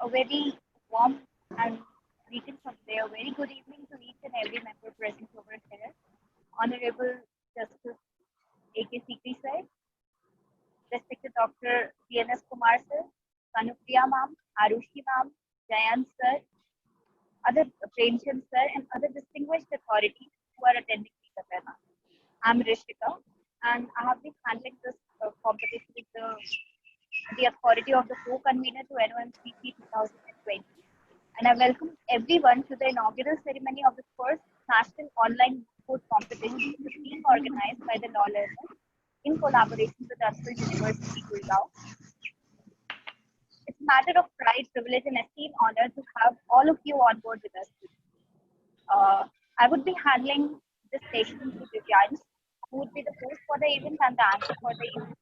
A very warm and greetings from there. A very good evening to each and every member present over here. Honorable Justice A.K. Sikri sir, respected Dr. D.N.S. Kumar sir, Kanupriya ma'am, Arushi ma'am, Jayan sir, other Premchand sir, and other distinguished authorities who are attending this webinar. I'm Rishika, and I have been handling this competition with the authority of the co-convener to NOMCC 2020. And I welcome everyone to the inaugural ceremony of the first national online code competition, which is being organized by the law learners in collaboration with Ansal University, Gurgaon. It's a matter of pride, privilege, and esteemed honor to have all of you on board with us today. I would be handling this session to Divyansh, who would be the host for the event and the anchor for the event.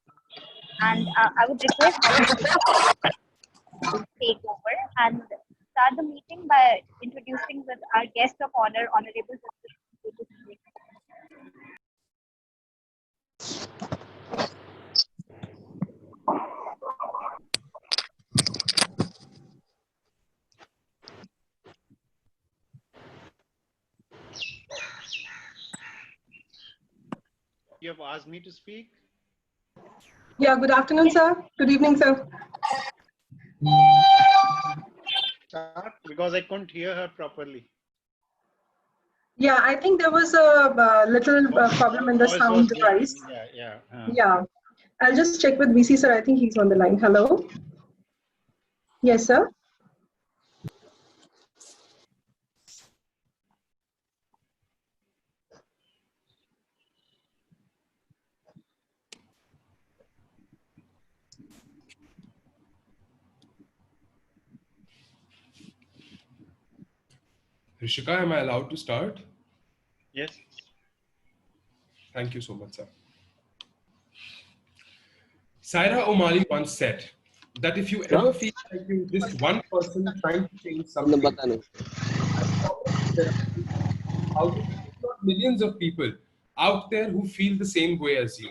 And I would request to take over and start the meeting by introducing with our guest of honor, Honorable Justice. You have asked me to speak? Yeah, good afternoon, sir. Good evening, sir. Because I couldn't hear her properly. Yeah, I think there was a little problem in the sound device. Yeah. I'll just check with VC, sir. I think he's on the line. Hello? Yes, sir. Rishika, am I allowed to start? Yes. Thank you so much, sir. Saira Omari once said that if you ever feel like you're just one person trying to change something, there are millions of people out there who feel the same way as you,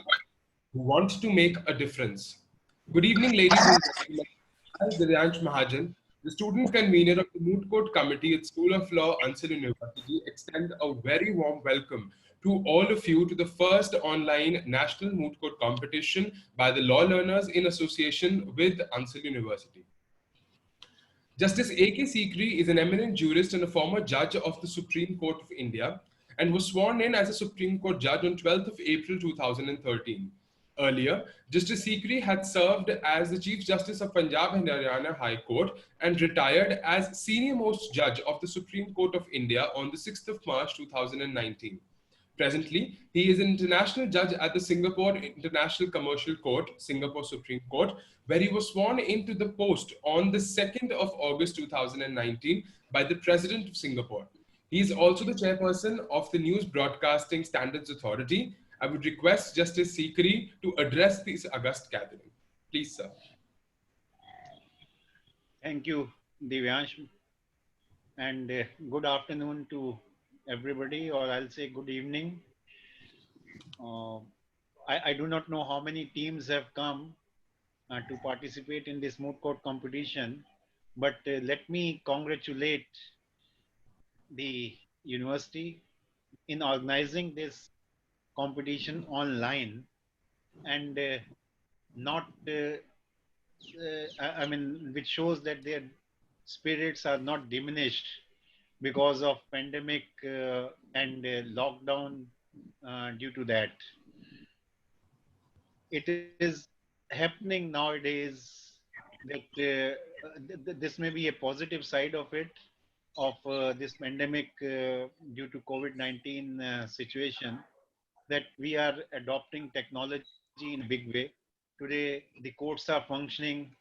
who want to make a difference. Good evening, ladies and gentlemen. I'm Divyansh Mahajan, the student convener of the Moot Court Committee at School of Law, Ansal University, extend a very warm welcome to all of you to the first online national Moot Court competition by the law learners in association with Ansal University. Justice A.K. Sikri is an eminent jurist and a former judge of the Supreme Court of India and was sworn in as a Supreme Court judge on 12th of April 2013. Earlier, Justice Sikri had served as the Chief Justice of Punjab and Haryana High Court and retired as Senior Most Judge of the Supreme Court of India on the 6th of March 2019. Presently, he is an international judge at the Singapore International Commercial Court, Singapore Supreme Court, where he was sworn into the post on the 2nd of August 2019 by the President of Singapore. He is also the chairperson of the News Broadcasting Standards Authority. I would request Justice Sikri to address this august gathering. Please, sir. Thank you, Divyansh. And good afternoon to everybody, or I'll say good evening. I do not know how many teams have come to participate in this Moot Court competition, but let me congratulate the university in organizing this competition online and I mean, which shows that their spirits are not diminished because of pandemic and lockdown due to that. It is happening nowadays that this may be a positive side of it, of this pandemic due to COVID-19 situation, that we are adopting technology in a big way. Today, the courts are functioning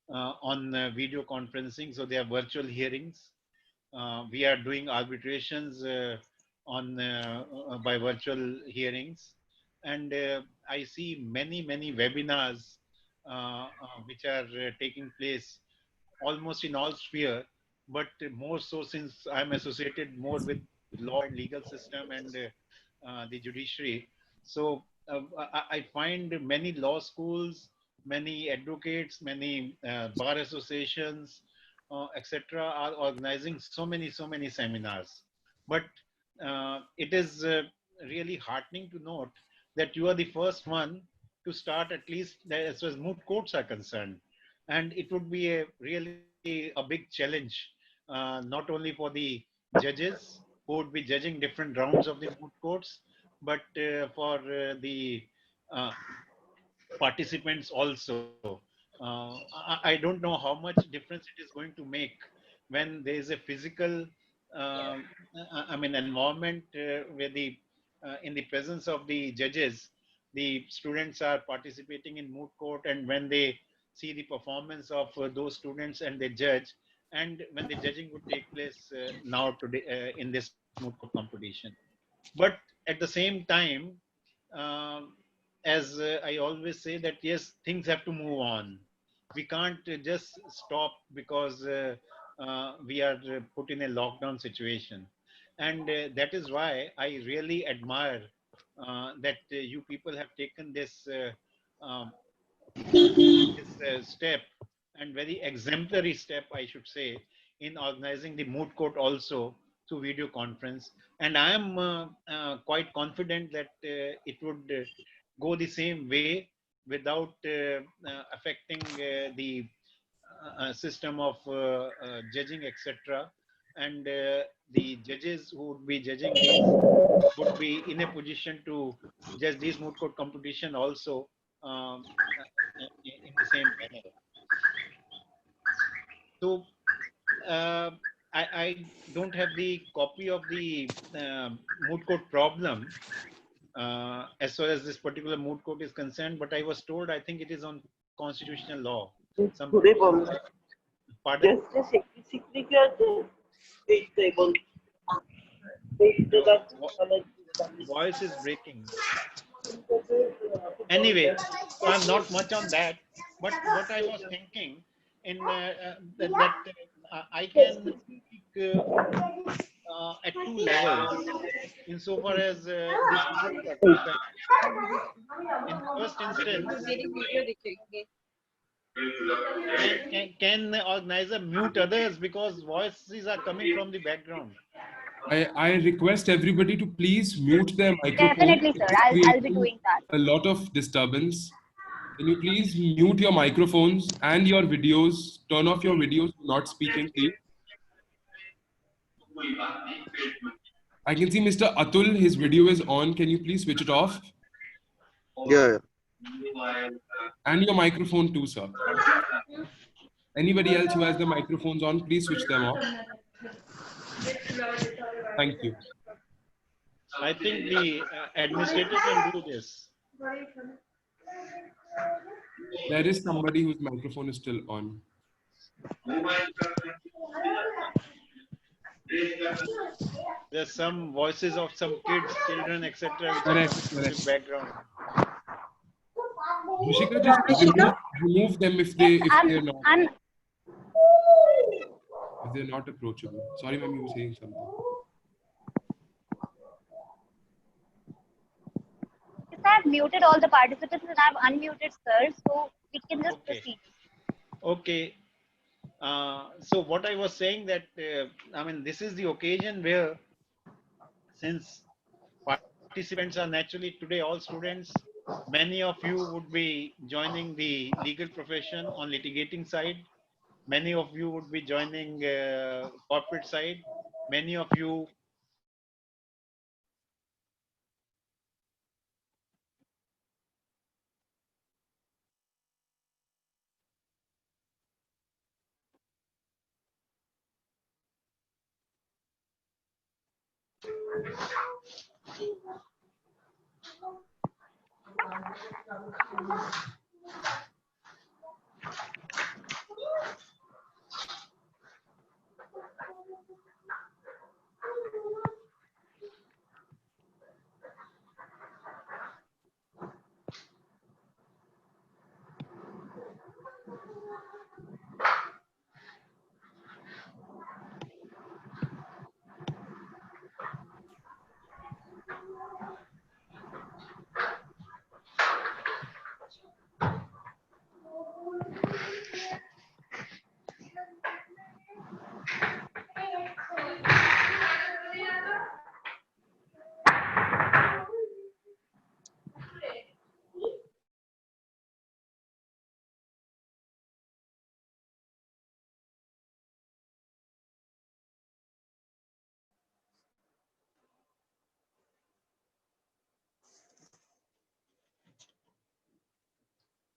on video conferencing, so they are virtual hearings. We are doing arbitrations by virtual hearings, and I see many webinars which are taking place almost in all sphere, but more so since I'm associated more with law and legal system and the judiciary. So I find many law schools, many advocates, many bar associations etc., are organizing so many seminars. But it is really heartening to note that you are the first one to start, at least as far as moot courts are concerned. And it would be a really a big challenge, not only for the judges who would be judging different rounds of the moot courts, but for the uh, participants also. I don't know how much difference it is going to make when there is a physical, environment where the in the presence of the judges, the students are participating in moot court, and when they see the performance of those students and they judge, and when the judging would take place now today in this moot court competition. But at the same time, um, as I always say, that yes, things have to move on. We can't just stop because we are put in a lockdown situation. And that is why I really admire that you people have taken um, this step, and very exemplary step, I should say, in organizing the moot court also through video conference. And I am quite confident that it would go the same way without affecting the system of judging, etc. And the judges who would be judging these would be in a position to judge these moot court competition also in the same manner. So uh, I don't have the copy of the moot court problem as far as this particular moot court is concerned, but I was told I think it is on constitutional law. Some pardon? Voice is breaking. Anyway, so I'm not much on that. But what I was thinking in that I can speak at two levels insofar as these students are concerned. In the first instance, can the organizer mute others because voices are coming from the background? I request everybody to please mute their microphone. Definitely, sir. It's I'll be creating doing that. a lot of disturbance. Can you please mute your microphones and your videos? Turn off your videos, not speaking, please. I can see Mr. Atul, his video is on. Can you please switch it off? Yeah. And your microphone too, sir. Anybody else who has the microphones on, please switch them off. Thank you. I think the administrator can do this. There is somebody whose microphone is still on. There's some voices of some kids, children, etc., which are Correct, coming from correct. the background. Rishika, just remove them if they're not approachable. Sorry, ma'am, you were saying something. I've muted all the participants and I've unmuted sir, so we can just proceed. Okay. So what I was saying that this is the occasion where, since participants are naturally today all students, many of you would be joining the legal profession on litigating side. Many of you would be joining corporate side. Many of you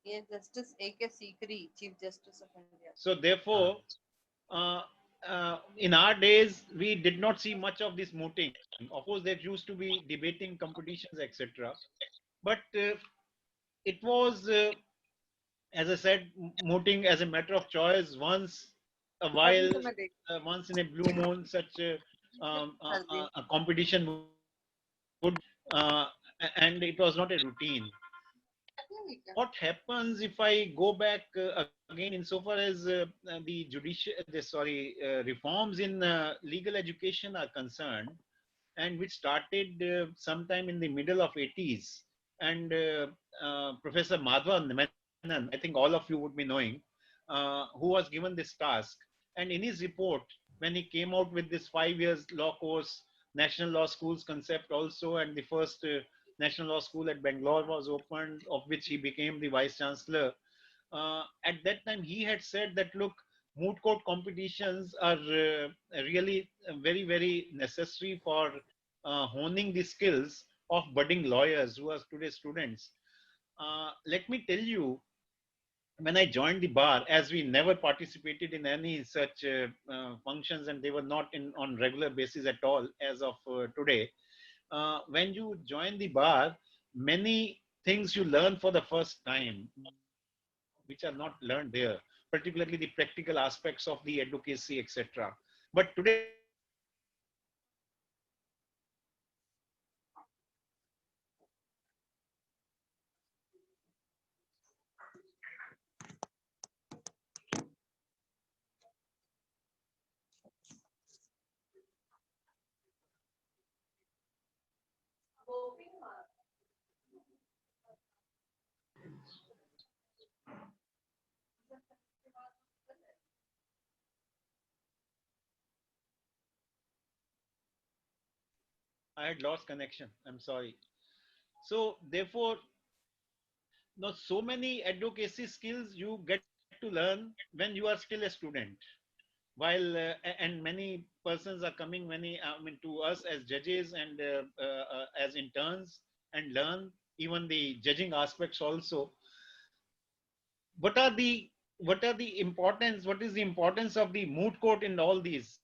Yes, Justice A.K. Sikri, Chief Justice of India. So therefore, in our days, we did not see much of this mooting. Of course, there used to be debating competitions, etc. But it was, as I said, mooting as a matter of choice once a while, once in a blue moon, such a competition would uh, and it was not a routine. What happens if I go back again insofar as reforms in legal education are concerned, and which started sometime in the middle of 80s, and Professor Madhva Menon, I think all of you would be knowing, who was given this task. And in his report, when he came out with this 5 years law course, National Law Schools concept also, and the first National Law School at Bangalore was opened, of which he became the Vice Chancellor. At that time, he had said that, look, moot court competitions are really very, very necessary for honing the skills of budding lawyers who are today's students. Let me tell you, when I joined the bar, as we never participated in any such functions, and they were not in on regular basis at all as of today. When you join the bar, many things you learn for the first time, which are not learned there, particularly the practical aspects of the advocacy, etc. But today, when you join the bar, you learn the practical aspects of the advocacy also. And I had lost connection. I'm sorry. So therefore, now so many advocacy skills you get to learn when you are still a student. While and many persons are coming, many I mean, to us as judges and as interns, and learn even the judging aspects also. What are the importance? What is the importance of the moot court in all these?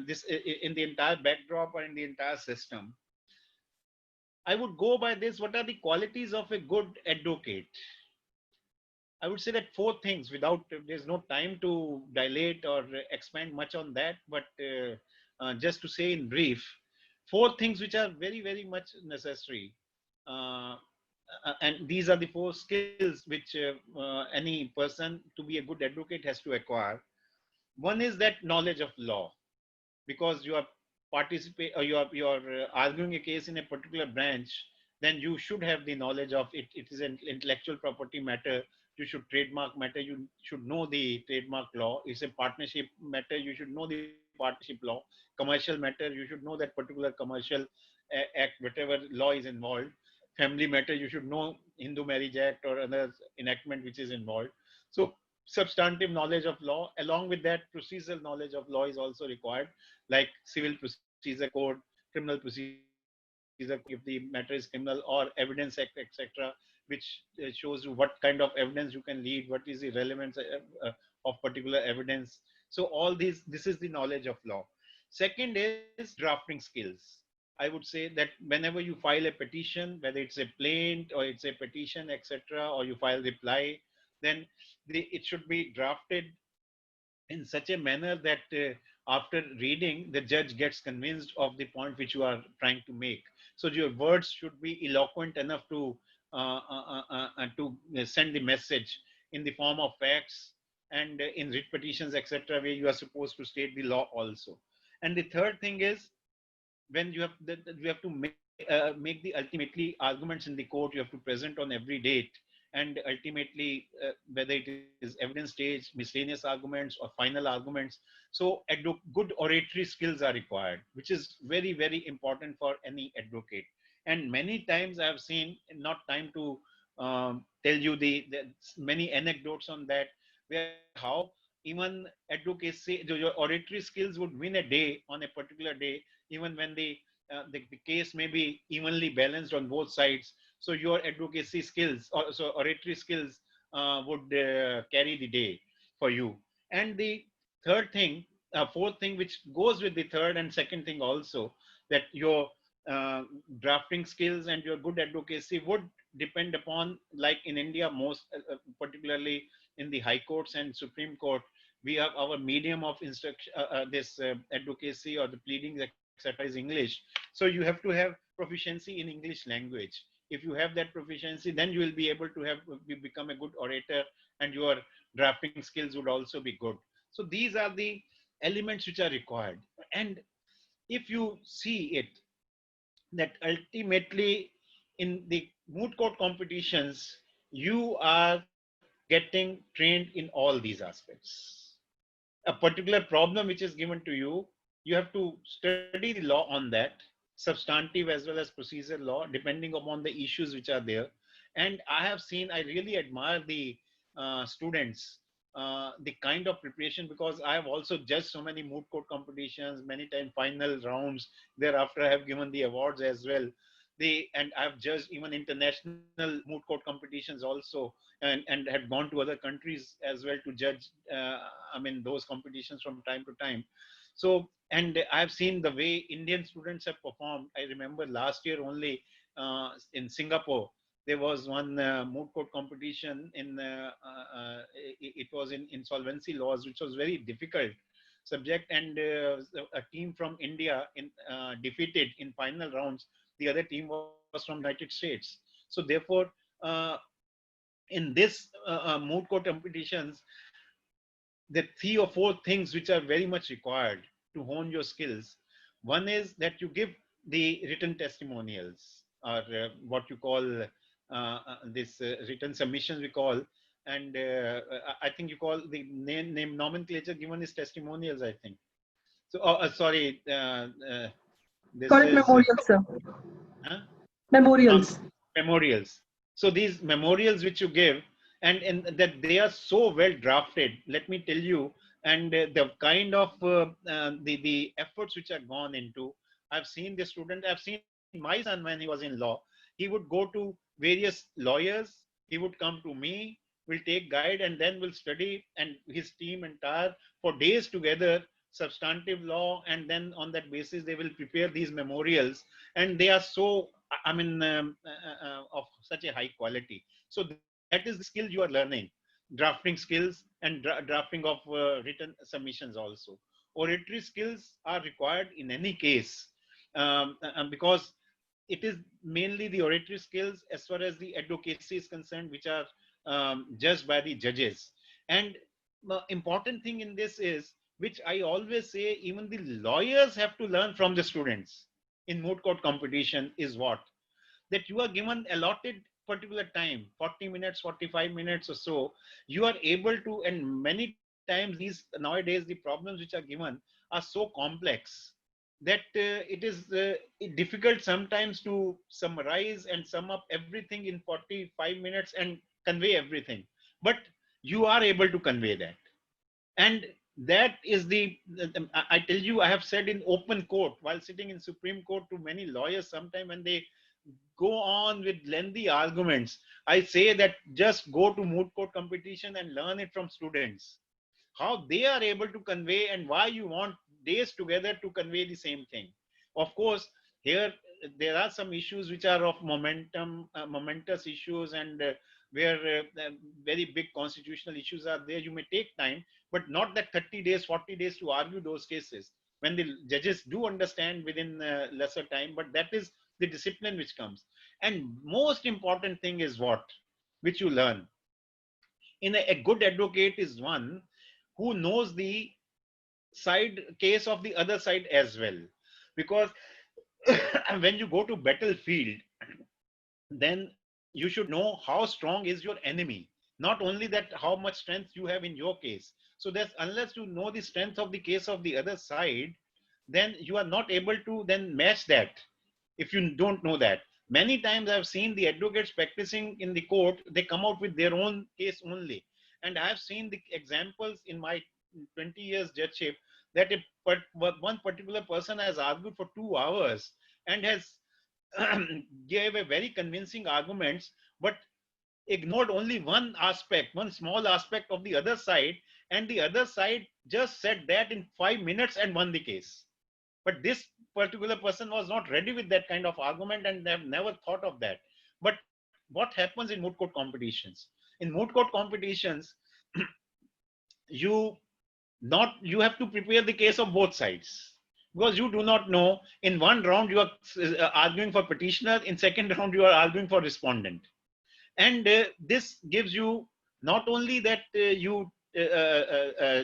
This in the entire backdrop or in the entire system. I would go by this. What are the qualities of a good advocate? I would say that four things. Without there's no time to dilate or expand much on that, but just to say in brief, four things which are very very much necessary, uh, and these are the four skills which any person to be a good advocate has to acquire. One is that knowledge of law, because you are participate or you are arguing a case in a particular branch, then you should have the knowledge of it. It is an intellectual property matter. You should trademark matter. You should know the trademark law. It's a partnership matter. You should know the partnership law. Commercial matter. You should know that particular commercial act, whatever law is involved. Family matter. You should know Hindu Marriage Act or other enactment which is involved. So substantive knowledge of law, along with that procedural knowledge of law is also required, like civil procedure code, criminal procedure code, if the matter is criminal, or evidence act, etc., which shows you what kind of evidence you can lead, what is the relevance of particular evidence. So all these, this is the knowledge of law. Second is drafting skills. I would say that whenever you file a petition, whether it's a plaint or it's a petition, etc., or you file reply, then it should be drafted in such a manner that after reading, the judge gets convinced of the point which you are trying to make. So your words should be eloquent enough to send the message in the form of facts, and in writ petitions, etc., where you are supposed to state the law also. And the third thing is, when you have to make the ultimately arguments in the court, you have to present on every date, and ultimately whether it is evidence stage, miscellaneous arguments, or final arguments. So good oratory skills are required, which is very very important for any advocate. And many times I have seen, not time to tell you the many anecdotes on that, where how even advocacy, your oratory skills would win a day on a particular day, even when the case may be evenly balanced on both sides. So your advocacy skills, or so oratory skills, would carry the day for you. And the third thing, fourth thing, which goes with the third and second thing also, that your drafting skills and your good advocacy would depend upon, like in India, most particularly in the high courts and Supreme Court, we have our medium of instruction, this advocacy or the pleadings, etc., is English. So you have to have proficiency in English language. If you have that proficiency, then you will be able to become a good orator, and your drafting skills would also be good. So these are the elements which are required. And if you see it, that ultimately in the moot court competitions, you are getting trained in all these aspects. A particular problem which is given to you, you have to study the law on that, substantive as well as procedure law, depending upon the issues which are there. And I have seen, I really admire the students, the kind of preparation, because I have also judged so many moot court competitions, many times final rounds. Thereafter, I have given the awards as well. And I've judged even international moot court competitions also, and had gone to other countries as well to judge, those competitions from time to time. So, and I've seen the way Indian students have performed. I remember last year only, in Singapore, there was one moot court competition it was in insolvency laws, which was very difficult subject. And a team from India defeated in final rounds. The other team was from United States. So therefore, uh, in this moot court competitions, the three or four things which are very much required to hone your skills. One is that you give the written testimonials, or what you call this written submissions we call. And I think you call the name nomenclature given is testimonials, I think. So sorry, this Correct, is memorials, sir. huh? Memorials. Memorials. So these memorials which you give, and that they are so well drafted, let me tell you, and the kind of the efforts which are gone into. I've seen the student, I've seen my son when he was in law. He would go to various lawyers, he would come to me, will take guide, and then will study, and his team entire, for days together, substantive law, and then on that basis they will prepare these memorials. And they are so, of such a high quality. So that is the skill you are learning, drafting skills, and drafting of written submissions also. Oratory skills are required in any case, because it is mainly the oratory skills as far as the advocacy is concerned, which are judged by the judges. And the important thing in this is, which I always say, even the lawyers have to learn from the students in moot court competition, is what? That you are given allotted particular time, 40 minutes, 45 minutes or so. You are able to, and many times these nowadays, the problems which are given are so complex that it is difficult sometimes to summarize and sum up everything in 45 minutes and convey everything. But you are able to convey that. And that is I tell you, I have said in open court while sitting in Supreme Court to many lawyers, sometime when they go on with lengthy arguments, I say that just go to moot court competition and learn it from students, how they are able to convey, and why you want days together to convey the same thing. Of course, here there are some issues which are of momentous issues, and where very big constitutional issues are there. You may take time, but not that 30 days, 40 days to argue those cases, when the judges do understand within lesser time. But that is the discipline which comes. And most important thing is what, which you learn in a good advocate, is one who knows the side case of the other side as well. Because when you go to battlefield, then you should know how strong is your enemy, not only that how much strength you have in your case. So that's, unless you know the strength of the case of the other side, then you are not able to then match that. If you don't know that, many times I've seen the advocates practicing in the court, they come out with their own case only. And I've seen the examples in my 20 years judgeship, that one particular person has argued for 2 hours and has gave a very convincing arguments, but ignored only one aspect, one small aspect of the other side, and the other side just said that in 5 minutes and won the case. But this particular person was not ready with that kind of argument, and they have never thought of that. But what happens in moot court competitions? In moot court competitions, you you have to prepare the case of both sides, because you do not know, in one round you are arguing for petitioner, in second round you are arguing for respondent. And this gives you not only that you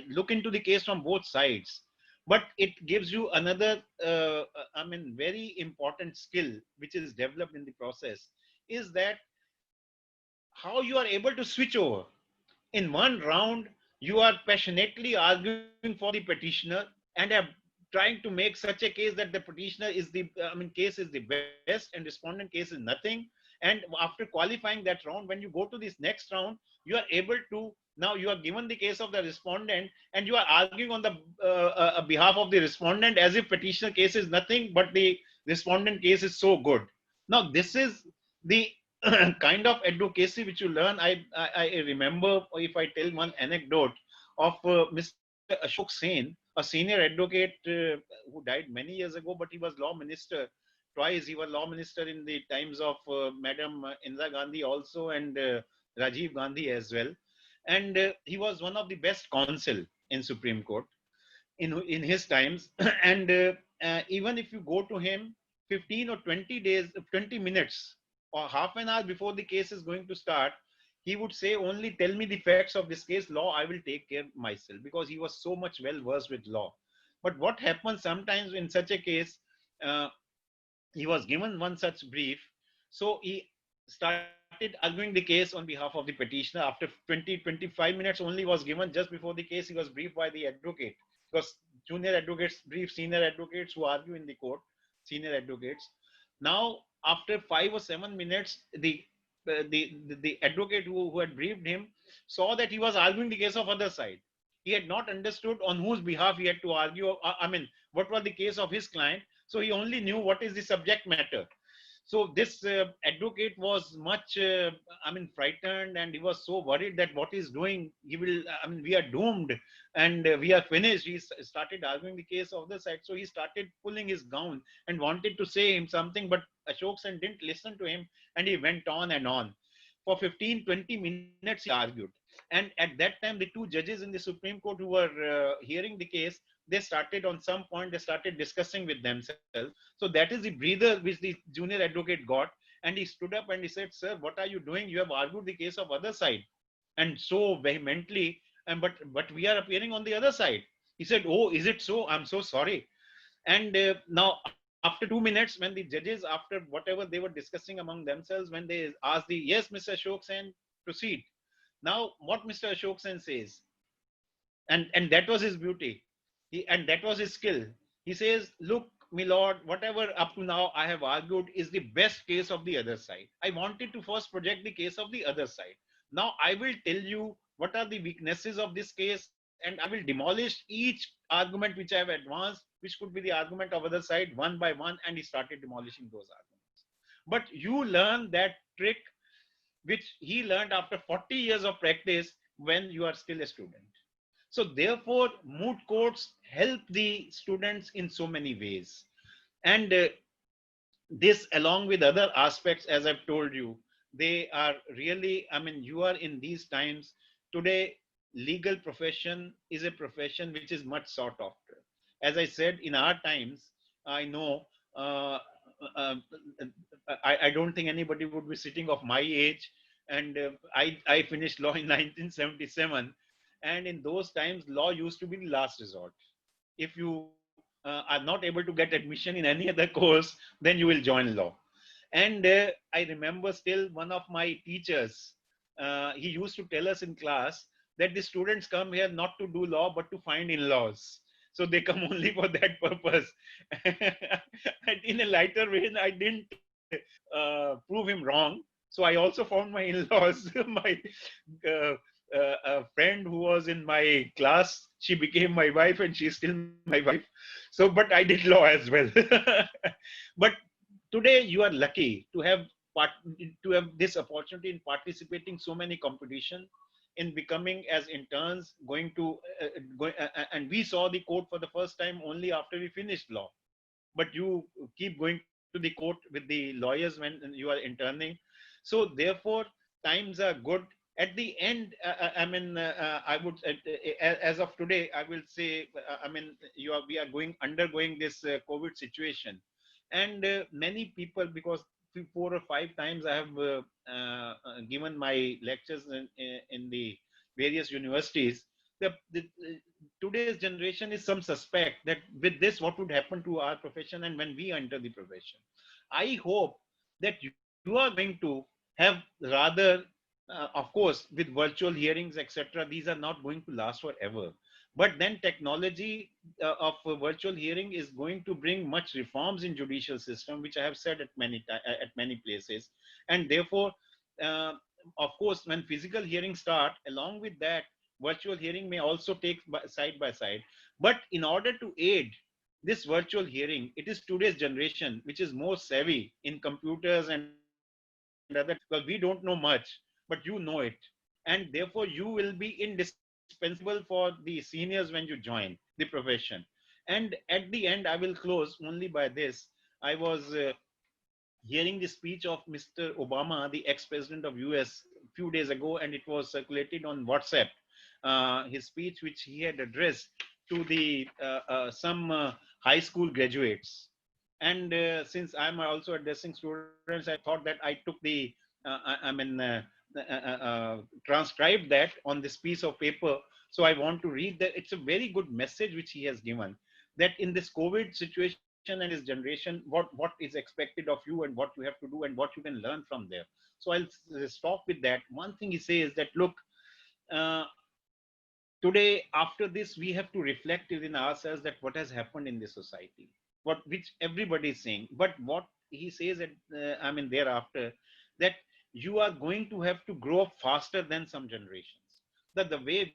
look into the case from both sides, but it gives you another very important skill which is developed in the process, is that how you are able to switch over. In one round you are passionately arguing for the petitioner and are trying to make such a case that the petitioner is the case is the best and respondent case is nothing. And after qualifying that round, when you go to this next round, you are able to, now you are given the case of the respondent and you are arguing on the behalf of the respondent as if petitioner case is nothing but the respondent case is so good. Now this is the kind of advocacy which you learn. I remember, if I tell one anecdote of Mr. Ashok Sen, a senior advocate who died many years ago, but he was law minister twice. He was law minister in the times of Madam Indira Gandhi also, and Rajiv Gandhi as well. And he was one of the best counsel in Supreme Court in his times. And even if you go to him 15 or 20 days, 20 minutes or half an hour before the case is going to start, he would say, only tell me the facts of this case, law I will take care myself, because he was so much well versed with law. But what happens sometimes in such a case, he was given one such brief, so he started arguing the case on behalf of the petitioner. After 20-25 minutes only was given, just before the case he was briefed by the advocate, because junior advocates brief senior advocates who argue in the court, senior advocates. Now after 5 or 7 minutes, the advocate who had briefed him saw that he was arguing the case of other side. He had not understood on whose behalf he had to argue, what was the case of his client. So he only knew what is the subject matter. So this advocate was much, frightened, and he was so worried that what he's doing, he will, we are doomed and we are finished. He started arguing the case of the side. So he started pulling his gown and wanted to say him something, but Ashok Sen didn't listen to him, and he went on and on. For 15-20 minutes he argued. And at that time, the two judges in the Supreme Court who were hearing the case, they started, on some point, they started discussing with themselves. So that is the breather which the junior advocate got. And he stood up and he said, sir, what are you doing? You have argued the case of other side, and so vehemently, and but we are appearing on the other side. He said, oh, is it so? I'm so sorry. And now after 2 minutes, when the judges, after whatever they were discussing among themselves, when they asked the, yes, Mr. Ashok Sen, proceed. Now what Mr. Ashok Sen says, and that was his beauty, and that was his skill. He says, look, my lord, whatever up to now I have argued is the best case of the other side. I wanted to first project the case of the other side. Now I will tell you what are the weaknesses of this case, and I will demolish each argument which I have advanced, which could be the argument of other side, one by one. And he started demolishing those arguments. But you learn that trick which he learned after 40 years of practice when you are still a student. So therefore, moot courts help the students in so many ways. And this, along with other aspects, as I've told you, they are really, you are in these times. Today, legal profession is a profession which is much sought after. As I said, in our times, I know, uh, I don't think anybody would be sitting of my age. And I finished law in 1977. And in those times, law used to be the last resort. If you are not able to get admission in any other course, then you will join law. And I remember still one of my teachers, he used to tell us in class that the students come here not to do law, but to find in-laws. So they come only for that purpose. And in a lighter vein, I didn't prove him wrong. So I also found my in-laws. My a friend who was in my class, she became my wife, and she's still my wife. So, but I did law as well. But today you are lucky to have this opportunity in participating so many competition, in becoming as interns, going to and we saw the court for the first time only after we finished law, but you keep going to the court with the lawyers when you are interning. So therefore times are good. At the end, I mean, I would, as of today, I will say, I mean, we are undergoing this COVID situation, and many people, because 4 or 5 times I have given my lectures in the various universities. Today's generation is some suspect that with this, what would happen to our profession, and when we enter the profession. I hope that you are going to have rather, of course, with virtual hearings, etc. These are not going to last forever. But then technology of virtual hearing is going to bring much reforms in judicial system, which I have said at many places. And therefore, uh, of course, when physical hearings start, along with that, virtual hearing may also take side by side. But in order to aid this virtual hearing, it is today's generation which is more savvy in computers and other technology, because we don't know much, but you know it. And therefore, you will be indispensable for the seniors when you join the profession. And at the end, I will close only by this. I was hearing the speech of Mr. Obama, the ex-president of US, a few days ago, and it was circulated on WhatsApp. His speech, which he had addressed to the some high school graduates. And since I'm also addressing students, I thought that I took the, I mean, transcribed that on this piece of paper. So I want to read that. It's a very good message which he has given, that in this COVID situation and his generation, what is expected of you and what you have to do and what you can learn from there. So I'll stop with that. One thing he says that, look, uh, today after this we have to reflect within ourselves that what has happened in the society, what which everybody is saying, but what he says that I mean thereafter, that you are going to have to grow up faster than some generations. That the way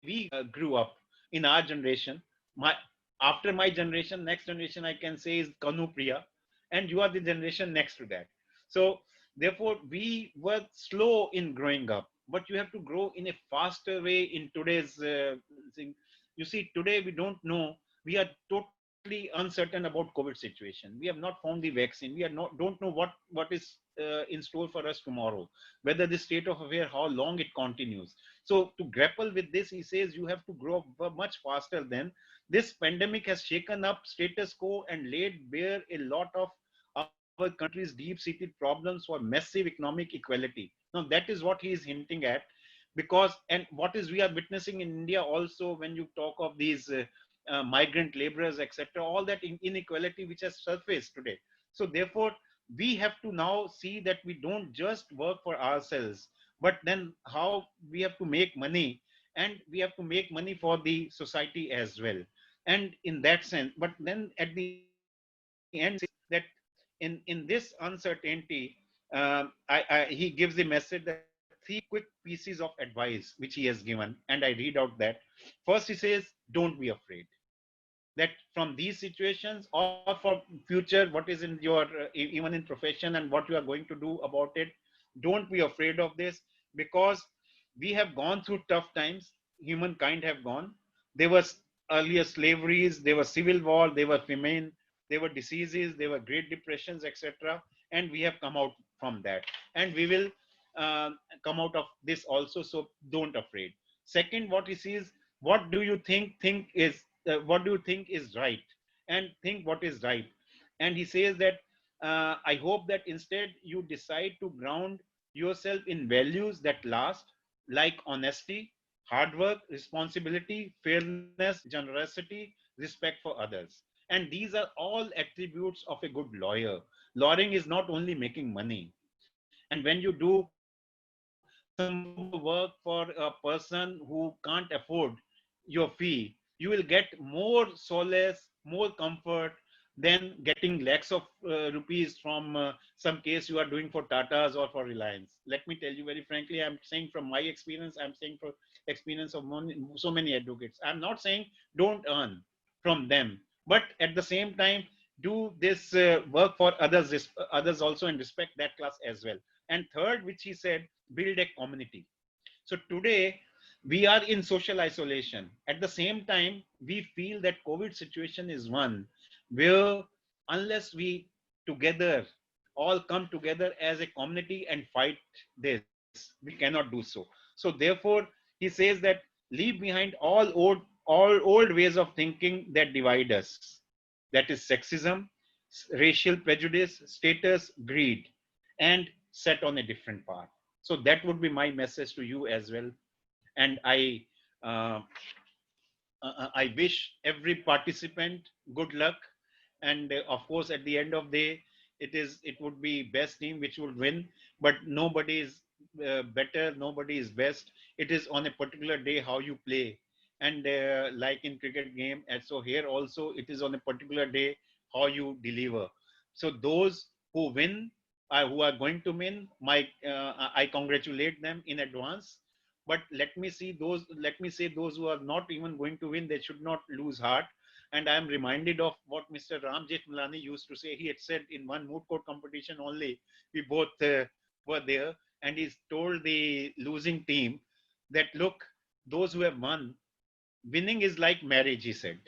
we grew up in our generation, my after my generation, next generation I can say is Kanu Priya, and you are the generation next to that. So therefore we were slow in growing up, but you have to grow in a faster way in today's thing. You see, today we don't know, we are totally uncertain about COVID situation. We have not found the vaccine. We are not don't know what is in store for us tomorrow, whether the state of affair, how long it continues. So to grapple with this, he says you have to grow up much faster than this. Pandemic has shaken up status quo and laid bare a lot of our country's deep-seated problems for massive economic equality. Now that is what he is hinting at, because and what is we are witnessing in India also, when you talk of these migrant laborers, etc., all that inequality which has surfaced today. So therefore we have to now see that we don't just work for ourselves, but then how we have to make money, and we have to make money for the society as well. And in that sense, but then at the end he says that in this uncertainty, he gives the message that three quick pieces of advice which he has given, and I read out that. First, he says, don't be afraid that from these situations or for future, what is in your even in profession and what you are going to do about it, don't be afraid of this, because we have gone through tough times. Humankind have gone. There was earlier slaveries, there was civil war, there were famine, there were diseases, there were great depressions, etc., and we have come out from that, and we will uh, come out of this also. So don't afraid. Second, what he sees, what do you think is what do you think is right, and think what is right. And he says that I hope that instead you decide to ground yourself in values that last, like honesty, hard work, responsibility, fairness, generosity, respect for others. And these are all attributes of a good lawyer. Lawyering is not only making money. And when you do some work for a person who can't afford your fee, you will get more solace, more comfort than getting lakhs of rupees from some case you are doing for Tatas or for Reliance. Let me tell you very frankly, I'm saying from my experience, I'm saying for experience of so many advocates. I'm not saying don't earn from them, but at the same time, do this work for others also, and respect that class as well. And third, which he said, build a community. So today we are in social isolation. At the same time, we feel that COVID situation is one where unless we together all come together as a community and fight this, we cannot do so. So therefore, he says that leave behind all old ways of thinking that divide us. That is sexism, racial prejudice, status, greed, and set on a different path. So that would be my message to you as well. And uh, I wish every participant good luck. And of course, at the end of the day, it would be best team which would win. But nobody is better, nobody is best. It is on a particular day how you play, and like in cricket game, and so here also it is on a particular day how you deliver. So those who win, who are going to win, I congratulate them in advance. But let me say those who are not even going to win, they should not lose heart. And I am reminded of what Mr. Ram Jethmalani used to say. He had said in one moot court competition only, we both were there, and he told the losing team that, look, those who have won, winning is like marriage, he said.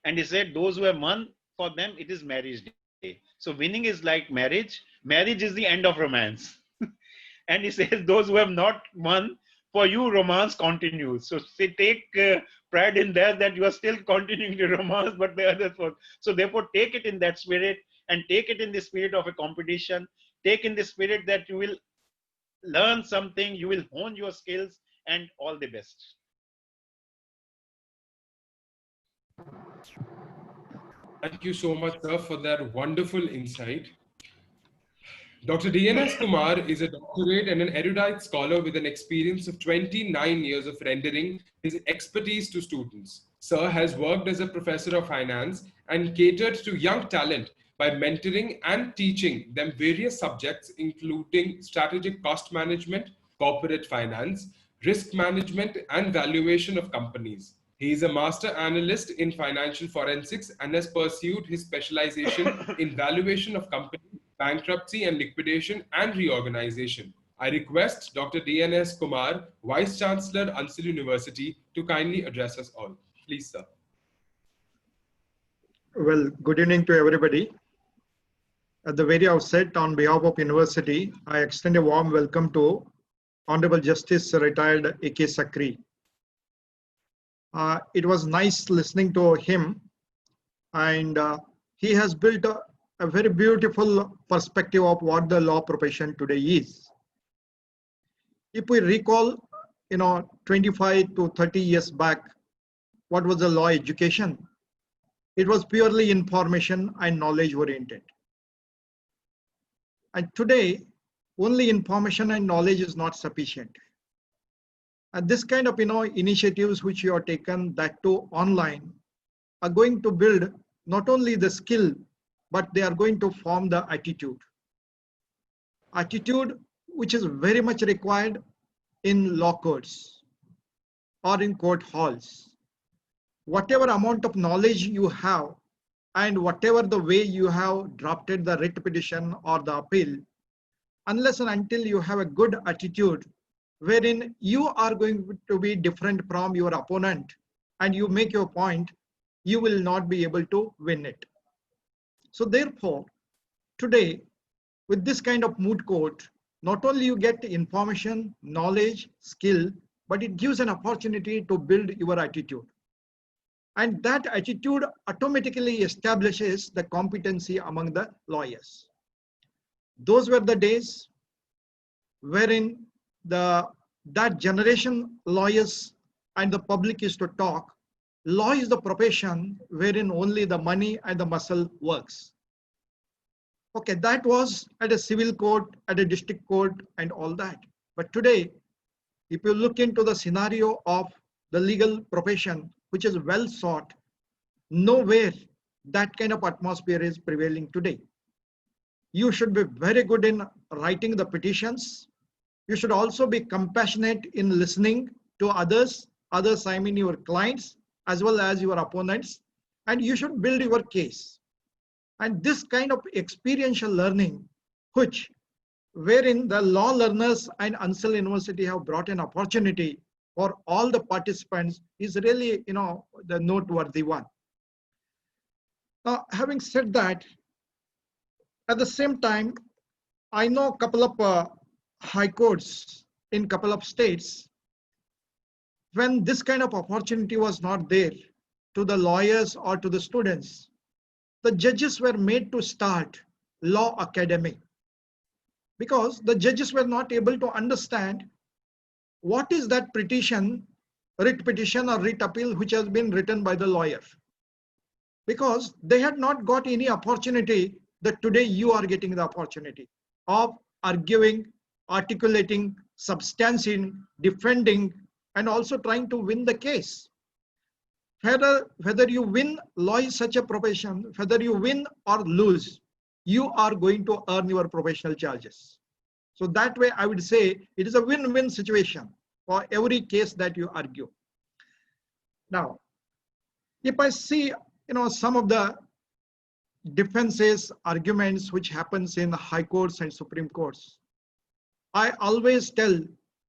And he said those who have won, for them it is marriage day. So winning is like marriage is the end of romance. And he says those who have not won, for you romance continues. So say, take pride in that you are still continuing the romance, but the others won't. So therefore take it in that spirit, and take it in the spirit of a competition. Take in the spirit that you will learn something, you will hone your skills, and all the best. Thank you so much, sir, for that wonderful insight. Dr. D.N.S. Kumar is a doctorate and an erudite scholar with an experience of 29 years of rendering his expertise to students. Sir has worked as a professor of finance and catered to young talent by mentoring and teaching them various subjects, including strategic cost management, corporate finance, risk management, and valuation of companies. He is a master analyst in financial forensics and has pursued his specialization in valuation of companies, bankruptcy and liquidation, and reorganization. I request Dr. D.N.S. Kumar, Vice Chancellor, Ansal University, to kindly address us all. Please, sir. Well, good evening to everybody. At the very outset, on behalf of University, I extend a warm welcome to Honorable Justice Retired A.K. Sikri. It was nice listening to him, and he has built a very beautiful perspective of what the law profession today is. If we recall, 25 to 30 years back, what was the law education? It was purely information and knowledge oriented. And today, only information and knowledge is not sufficient. And this kind of initiatives which you have taken, that too online, are going to build not only the skill, but they are going to form the attitude. Attitude which is very much required in law courts or in court halls. Whatever amount of knowledge you have and whatever the way you have drafted the writ petition or the appeal, unless and until you have a good attitude wherein you are going to be different from your opponent and you make your point, you will not be able to win it. So therefore, today, with this kind of moot court, not only you get information, knowledge, skill, but it gives an opportunity to build your attitude. And that attitude automatically establishes the competency among the lawyers. Those were the days wherein that generation lawyers and the public used to talk. Law is the profession wherein only the money and the muscle works. Okay, that was at a civil court, at a district court, and all that. But today, if you look into the scenario of the legal profession, which is well sought, nowhere that kind of atmosphere is prevailing today. You should be very good in writing the petitions. You should also be compassionate in listening to others, I mean your clients, as well as your opponents, and you should build your case. And this kind of experiential learning, wherein the law learners and Ansal University have brought an opportunity for all the participants, is really, the noteworthy one. Now, having said that, at the same time, I know a couple of high courts in a couple of states when this kind of opportunity was not there to the lawyers or to the students. The judges were made to start law academy because the judges were not able to understand what is that petition, writ petition or writ appeal which has been written by the lawyer. Because they had not got any opportunity that today you are getting the opportunity of arguing, articulating, substantiating, defending, and also trying to win the case. Whether you win, law is such a profession, whether you win or lose, you are going to earn your professional charges. So that way, I would say it is a win-win situation for every case that you argue. Now, if I see, some of the defenses, arguments which happens in high courts and Supreme Courts, I always tell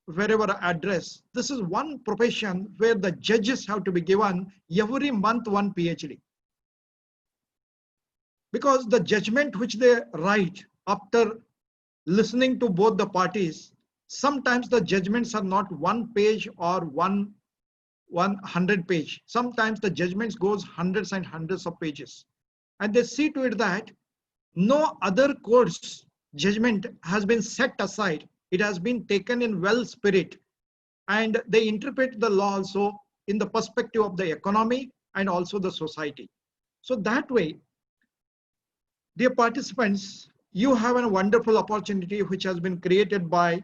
wherever I address, this is one profession where the judges have to be given every month one PhD. Because the judgment which they write after listening to both the parties, sometimes the judgments are not 1 page or 100 page. Sometimes the judgments goes hundreds and hundreds of pages. And they see to it that no other court's judgment has been set aside. It has been taken in well spirit. And they interpret the law also in the perspective of the economy and also the society. So that way, dear participants, you have a wonderful opportunity which has been created by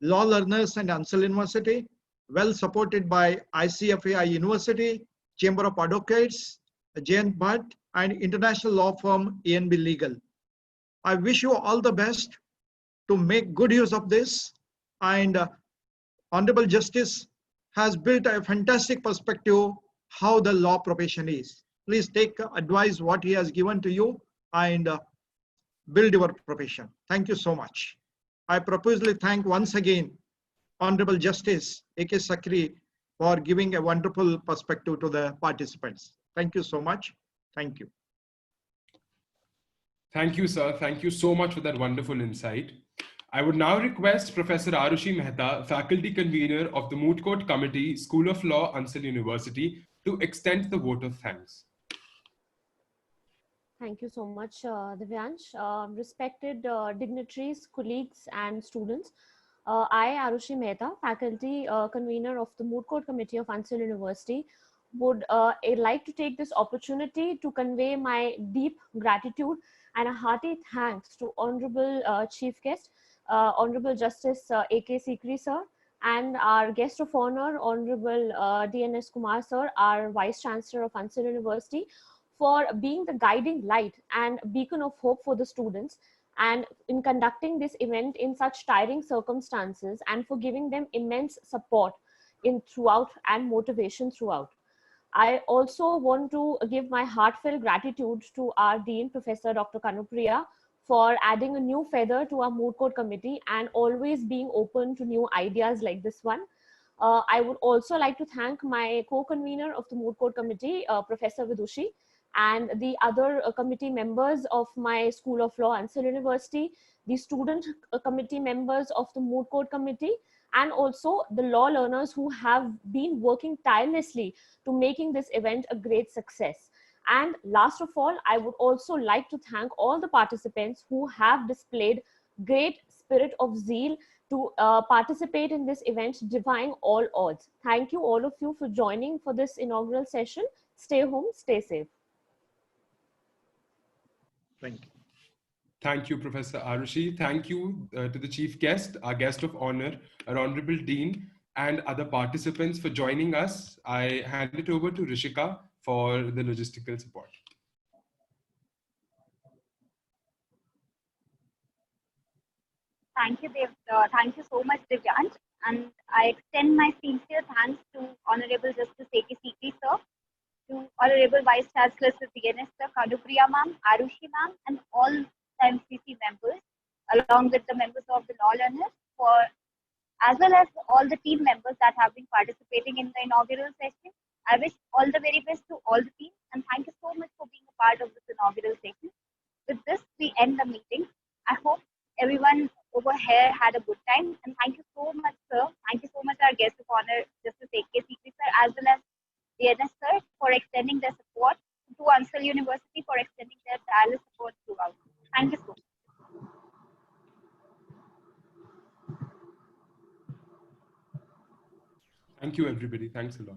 law learners and Ansal University, well supported by ICFAI University, Chamber of Advocates, J.N. Bhatt, and international law firm A&B Legal. I wish you all the best to make good use of this. And Honorable Justice has built a fantastic perspective how the law profession is. Please take advice what he has given to you and build your profession. Thank you so much. I profusely thank once again Honorable Justice A.K. Sikri for giving a wonderful perspective to the participants. Thank you so much. Thank you. Thank you, sir. Thank you so much for that wonderful insight. I would now request Professor Arushi Mehta, Faculty Convener of the Moot Court Committee, School of Law, Ansal University, to extend the vote of thanks. Thank you so much, Divyansh. Respected dignitaries, colleagues, and students, I, Arushi Mehta, Faculty Convener of the Moot Court Committee of Ansal University, would like to take this opportunity to convey my deep gratitude and a hearty thanks to Honorable Chief Guest, Honorable Justice A.K. Sikri sir, and our guest of honor, Honorable D.N.S. Kumar sir, our Vice Chancellor of Ansal University, for being the guiding light and beacon of hope for the students, and in conducting this event in such tiring circumstances, and for giving them immense support throughout and motivation throughout. I also want to give my heartfelt gratitude to our Dean, Professor Dr. Kanupriya, for adding a new feather to our Moot Court Committee and always being open to new ideas like this one. I would also like to thank my co-convener of the Moot Court Committee, Professor Vidushi, and the other committee members of my School of Law, Ansal University, the student committee members of the Moot Court Committee, and also the law learners who have been working tirelessly to making this event a great success. And last of all, I would also like to thank all the participants who have displayed great spirit of zeal to participate in this event, defying all odds. Thank you, all of you, for joining for this inaugural session. Stay home, stay safe. Thank you. Thank you, Professor Arushi. Thank you to the chief guest, our guest of honor, our Honorable Dean, and other participants for joining us. I hand it over to Rishika for the logistical support. Thank you, thank you so much, Divyansh. And I extend my sincere thanks to Honorable Justice A.K. Sikri sir, to Honorable Vice Chancellor Sir D.N.S. sir, Kanupriya ma'am, Arushi ma'am, and all NOMCC members, along with the members of the law learners, as well as all the team members that have been participating in the inaugural session. I wish all the very best to all the teams, and thank you so much for being a part of this inaugural session. With this, we end the meeting. I hope everyone over here had a good time, and thank you so much, sir. Thank you so much, our guest of honor, Justice A.K. Sikri, sir, as well as D.N.S, sir, for extending their support, to Ansal University for extending their tireless support throughout. Thank you so much. Thank you, everybody. Thanks a lot.